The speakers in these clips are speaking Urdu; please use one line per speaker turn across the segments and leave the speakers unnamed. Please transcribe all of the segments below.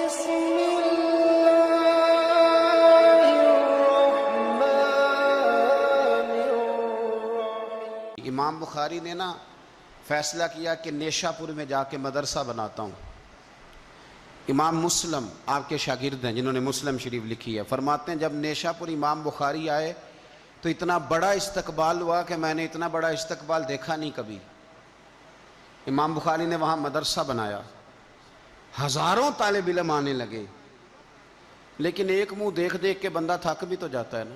بسم اللہ الرحمن الرحیم۔
امام بخاری نے فیصلہ کیا کہ نیشا پور میں جا کے مدرسہ بناتا ہوں۔ امام مسلم آپ کے شاگرد ہیں جنہوں نے مسلم شریف لکھی ہے، فرماتے ہیں جب نیشا پور امام بخاری آئے تو اتنا بڑا استقبال ہوا کہ میں نے اتنا بڑا استقبال دیکھا نہیں کبھی۔ امام بخاری نے وہاں مدرسہ بنایا، ہزاروں طالب علم آنے لگے، لیکن ایک منہ دیکھ دیکھ کے بندہ تھک بھی تو جاتا ہے نا۔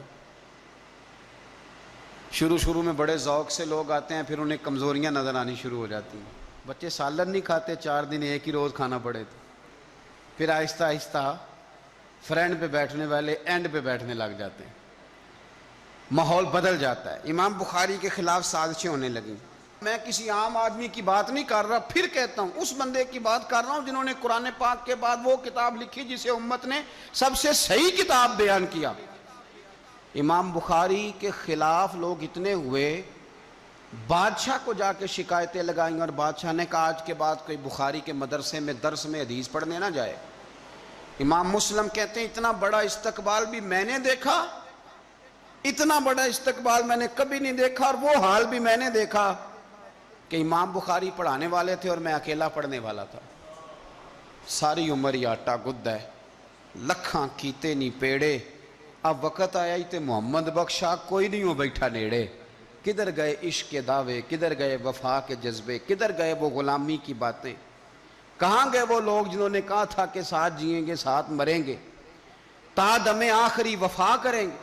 شروع میں بڑے ذوق سے لوگ آتے ہیں، پھر انہیں کمزوریاں نظر آنی شروع ہو جاتی ہیں۔ بچے سالن نہیں کھاتے، 4 دن ایک ہی روز کھانا پڑے تھے، پھر آہستہ آہستہ فرینڈ پہ بیٹھنے والے اینڈ پہ بیٹھنے لگ جاتے ہیں، ماحول بدل جاتا ہے۔ امام بخاری کے خلاف سازشیں ہونے لگیں۔ میں کسی عام آدمی کی بات نہیں کر رہا، پھر کہتا ہوں اس بندے کی بات کر رہا ہوں جنہوں نے قرآن پاک کے بعد وہ کتاب لکھی جسے امت نے سب سے صحیح کتاب بیان کیا۔ امام بخاری کے خلاف لوگ اتنے ہوئے، بادشاہ کو جا کے شکایتیں لگائیں، اور بادشاہ نے کہا آج کے بعد کوئی بخاری کے مدرسے میں درس میں حدیث پڑھنے نہ جائے۔ امام مسلم کہتے ہیں اتنا بڑا استقبال بھی میں نے دیکھا، اتنا بڑا استقبال میں نے کبھی نہیں دیکھا، اور وہ حال بھی میں نے دیکھا کہ امام بخاری پڑھانے والے تھے اور میں اکیلا پڑھنے والا تھا۔ ساری عمر ہی آٹا گد ہے، لکھاں کیتے نہیں پیڑے، اب وقت آیا ہی تے محمد بخشا کوئی نہیں ہو بیٹھا نیڑے۔ کدھر گئے عشق کے دعوے، کدھر گئے وفا کے جذبے، کدھر گئے وہ غلامی کی باتیں، کہاں گئے وہ لوگ جنہوں نے کہا تھا کہ ساتھ جئیں گے ساتھ مریں گے، تا دم آخری وفا کریں گے۔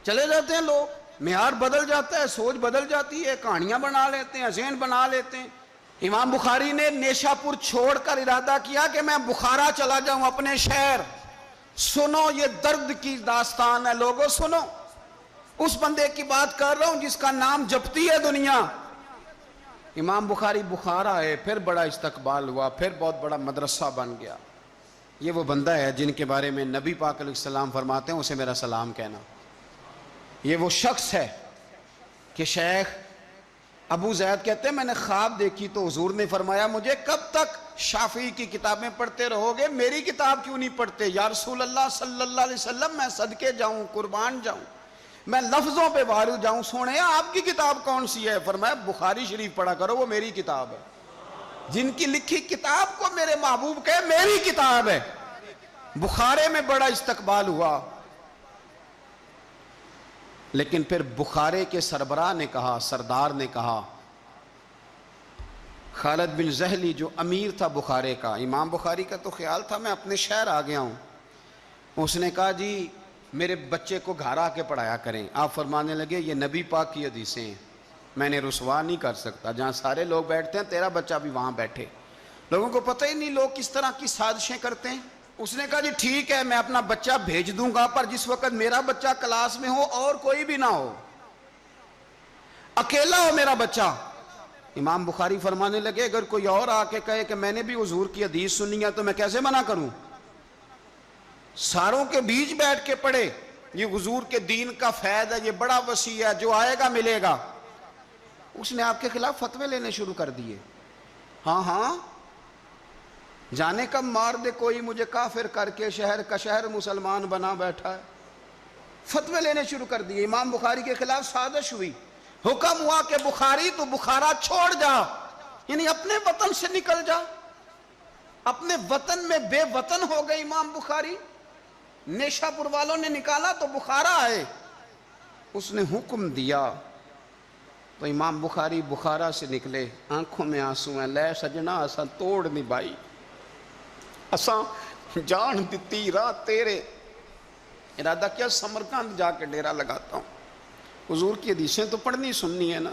چلے جاتے ہیں لوگ، معیار بدل جاتا ہے، سوچ بدل جاتی ہے، کہانیاں بنا لیتے ہیں، ذہن بنا لیتے ہیں۔ امام بخاری نے نیشا پور چھوڑ کر ارادہ کیا کہ میں بخارا چلا جاؤں، اپنے شہر۔ سنو یہ درد کی داستان ہے لوگوں، سنو، اس بندے کی بات کر رہا ہوں جس کا نام جپتی ہے دنیا۔ امام بخاری بخارا ہے، پھر بڑا استقبال ہوا، پھر بہت بڑا مدرسہ بن گیا۔ یہ وہ بندہ ہے جن کے بارے میں نبی پاک علیہ السلام فرماتے ہیں اسے میرا سلام کہنا۔ یہ وہ شخص ہے کہ شیخ ابو زید کہتے ہیں میں نے خواب دیکھی تو حضور نے فرمایا مجھے کب تک شافعی کی کتابیں پڑھتے رہو گے، میری کتاب کیوں نہیں پڑھتے؟ یا رسول اللہ صلی اللہ علیہ وسلم میں صدقے جاؤں، قربان جاؤں، میں لفظوں پہ وارو جاؤں، سونے آپ کی کتاب کون سی ہے؟ فرمایا بخاری شریف پڑھا کرو، وہ میری کتاب ہے۔ جن کی لکھی کتاب کو میرے محبوب کہے میری کتاب ہے۔ بخارے میں بڑا استقبال ہوا، لیکن پھر بخارے کے سربراہ نے کہا، سردار نے کہا، خالد بن زہلی جو امیر تھا بخارے کا، امام بخاری کا تو خیال تھا میں اپنے شہر آ گیا ہوں، اس نے کہا جی میرے بچے کو گھر آ کے پڑھایا کریں۔ آپ فرمانے لگے یہ نبی پاک کی حدیثیں ہیں، میں نے رسوا نہیں کر سکتا، جہاں سارے لوگ بیٹھتے ہیں تیرا بچہ بھی وہاں بیٹھے۔ لوگوں کو پتہ ہی نہیں لوگ کس طرح کی سازشیں کرتے ہیں۔ اس نے کہا جی ٹھیک ہے میں اپنا بچہ بھیج دوں گا، پر جس وقت میرا بچہ کلاس میں ہو اور کوئی بھی نہ ہو، اکیلا ہو میرا بچہ۔ امام بخاری فرمانے لگے اگر کوئی اور آ کے کہے کہ میں نے بھی حضور کی حدیث سنی ہے تو میں کیسے منع کروں؟ ساروں کے بیچ بیٹھ کے پڑھے، یہ حضور کے دین کا فیض ہے، یہ بڑا وسیع ہے، جو آئے گا ملے گا۔ اس نے آپ کے خلاف فتوے لینے شروع کر دیے۔ ہاں جانے کب مار دے کوئی مجھے کافر کر کے، شہر کا شہر مسلمان بنا بیٹھا ہے۔ فتوے لینے شروع کر دیے، امام بخاری کے خلاف سازش ہوئی، حکم ہوا کہ بخاری تو بخارا چھوڑ جا، یعنی اپنے وطن سے نکل جا۔ اپنے وطن میں بے وطن ہو گئے امام بخاری، نیشا پور والوں نے نکالا تو بخارا آئے۔ اس نے حکم دیا تو امام بخاری بخارا سے نکلے، آنکھوں میں آنسو ہیں، لے سجنا اساں توڑ نہیں بائی، اساں جان دیتی راہ تیرے، ارادہ کیا سمرقند جا کے ڈیرا لگاتا ہوں۔ حضور کی حدیثیں تو پڑھنی سننی ہے نا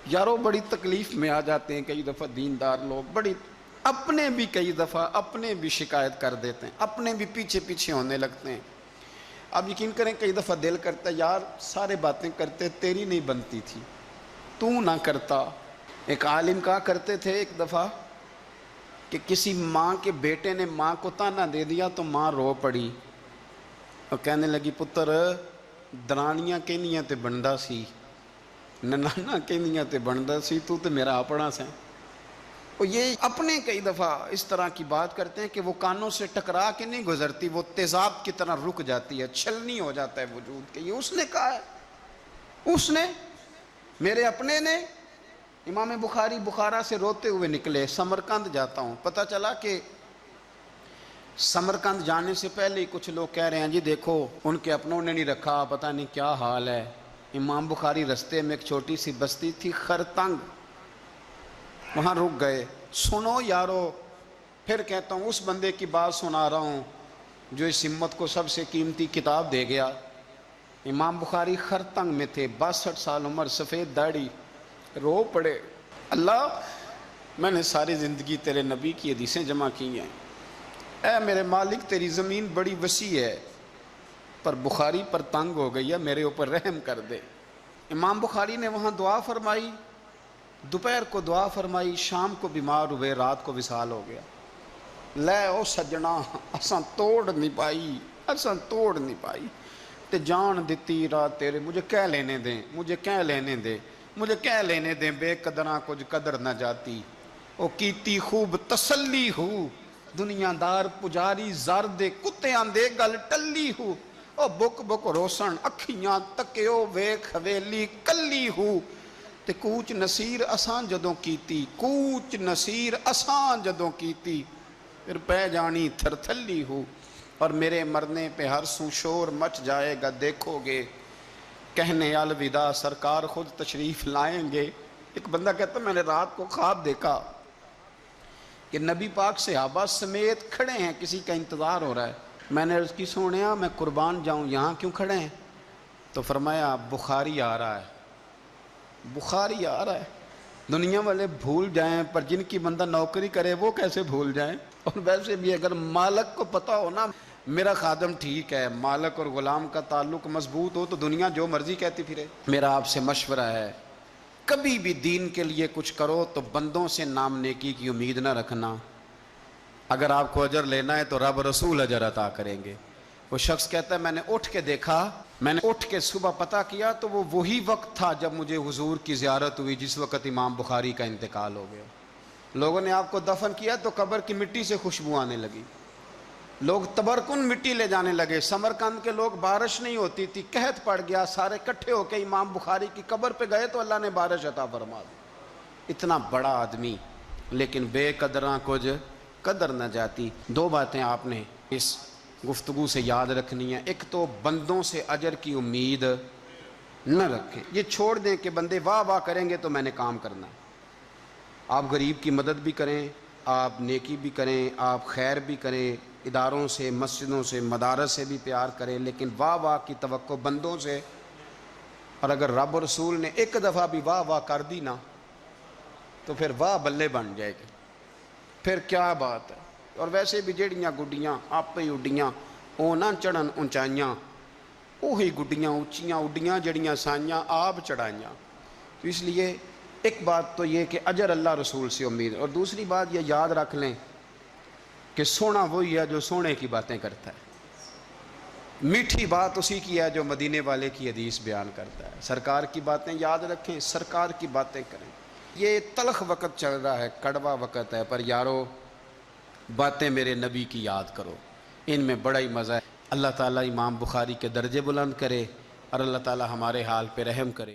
یارو، بڑی تکلیف میں آ جاتے ہیں کئی دفعہ دیندار لوگ، بڑی اپنے بھی کئی دفعہ اپنے بھی شکایت کر دیتے ہیں، اپنے بھی پیچھے پیچھے ہونے لگتے ہیں۔ اب یقین کریں کئی دفعہ دل کرتا ہے یار سارے باتیں کرتے تیری نہیں بنتی تھی، تو نہ کرتا۔ ایک عالم کہا کرتے تھے ایک دفعہ کہ کسی ماں کے بیٹے نے ماں کو تانا دے دیا تو ماں رو پڑی اور کہنے لگی پتر درانیاں کہنیاں تے بندہ سی، ننانا کہنیاں تے بندہ سی، تو تے میرا اپنا سے۔ اور یہ اپنے کئی دفعہ اس طرح کی بات کرتے ہیں کہ وہ کانوں سے ٹکرا کے نہیں گزرتی، وہ تیزاب کی طرح رک جاتی ہے، چھلنی ہو جاتا ہے وجود کہ یہ اس نے کہا ہے، اس نے، میرے اپنے نے۔ امام بخاری بخارا سے روتے ہوئے نکلے، سمرقند جاتا ہوں، پتہ چلا کہ سمرقند جانے سے پہلے ہی کچھ لوگ کہہ رہے ہیں جی دیکھو ان کے اپنوں نے نہیں رکھا، پتہ نہیں کیا حال ہے۔ امام بخاری رستے میں ایک چھوٹی سی بستی تھی خرتنگ، وہاں رک گئے۔ سنو یارو، پھر کہتا ہوں اس بندے کی بات سنا رہا ہوں جو اس امت کو سب سے قیمتی کتاب دے گیا۔ امام بخاری خرتنگ میں تھے، 62 سال عمر، سفید داڑھی، رو پڑے، اللہ میں نے ساری زندگی تیرے نبی کی حدیثیں جمع کی ہیں، اے میرے مالک تیری زمین بڑی وسیع ہے پر بخاری پر تنگ ہو گئی ہے، میرے اوپر رحم کر دے۔ امام بخاری نے وہاں دعا فرمائی، دوپہر کو دعا فرمائی، شام کو بیمار ہوئے، رات کو وصال ہو گیا۔ لے او سجنا اساں توڑ نہیں پائی تے جان دیتی رات تیرے، مجھے کہہ لینے دیں بے قدراں کچھ قدر نہ جاتی، او کیتی خوب تسلی ہو، دنیا دار پجاری زرد کتے آندے گل ٹلی ہو، او بک بک روسن اکھیاں تکیو ویکھ حویلی کلی ہو، تے کوچ نصیر اساں جدوں کیتی پھر پہ جانی تھرتھلی ہو، اور میرے مرنے پہ ہر سو شور مچ جائے گا، دیکھو گے کہنے الوداع سرکار خود تشریف لائیں گے۔ ایک بندہ کہتا میں نے رات کو خواب دیکھا کہ نبی پاک صحابہ سمیت کھڑے ہیں، کسی کا انتظار ہو رہا ہے۔ میں نے عرض کی سونیا میں قربان جاؤں، یہاں کیوں کھڑے ہیں؟ تو فرمایا بخاری آ رہا ہے۔ دنیا والے بھول جائیں پر جن کی بندہ نوکری کرے وہ کیسے بھول جائیں؟ اور ویسے بھی اگر مالک کو پتہ ہو نا میرا خادم ٹھیک ہے، مالک اور غلام کا تعلق مضبوط ہو تو دنیا جو مرضی کہتی پھرے۔ میرا آپ سے مشورہ ہے کبھی بھی دین کے لیے کچھ کرو تو بندوں سے نام نیکی کی امید نہ رکھنا، اگر آپ کو اجر لینا ہے تو رب رسول اجر عطا کریں گے۔ وہ شخص کہتا ہے میں نے اٹھ کے دیکھا، میں نے اٹھ کے صبح پتہ کیا تو وہ وہی وقت تھا جب مجھے حضور کی زیارت ہوئی جس وقت امام بخاری کا انتقال ہو گیا۔ لوگوں نے آپ کو دفن کیا تو قبر کی مٹی سے خوشبو آنے لگی، لوگ تبرکن مٹی لے جانے لگے۔ سمرقند کے لوگ بارش نہیں ہوتی تھی، قحط پڑ گیا، سارے اکٹھے ہو کے امام بخاری کی قبر پہ گئے تو اللہ نے بارش عطا فرما دی۔ اتنا بڑا آدمی لیکن بے قدراں کچھ قدر نہ جاتی۔ دو باتیں آپ نے اس گفتگو سے یاد رکھنی ہیں، ایک تو بندوں سے اجر کی امید نہ رکھیں، یہ چھوڑ دیں کہ بندے واہ واہ کریں گے تو میں نے کام کرنا ہے۔ آپ غریب کی مدد بھی کریں، آپ نیکی بھی کریں، آپ خیر بھی کریں، اداروں سے، مسجدوں سے، مدارس سے بھی پیار کریں، لیکن واہ واہ کی توقع بندوں سے، اور اگر رب و رسول نے ایک دفعہ بھی واہ واہ کر دی نا تو پھر واہ بلے بن جائے گی، پھر کیا بات ہے۔ اور ویسے بھی جڑیاں گڈیاں آپ ہی اڈیاں او نہ چڑھن اونچائیاں، وہی گڈیاں اونچیاں اڈیاں جڑیاں سائیاں آپ چڑھائیاں۔ تو اس لیے ایک بات تو یہ کہ اجر اللہ رسول سے امید، اور دوسری بات یہ یاد رکھ لیں کہ سونا وہی ہے جو سونے کی باتیں کرتا ہے، میٹھی بات اسی کی ہے جو مدینے والے کی حدیث بیان کرتا ہے۔ سرکار کی باتیں یاد رکھیں، سرکار کی باتیں کریں۔ یہ تلخ وقت چل رہا ہے، کڑوا وقت ہے، پر یارو باتیں میرے نبی کی یاد کرو، ان میں بڑا ہی مزہ ہے۔ اللہ تعالیٰ امام بخاری کے درجے بلند کرے اور اللہ تعالیٰ ہمارے حال پہ رحم کرے۔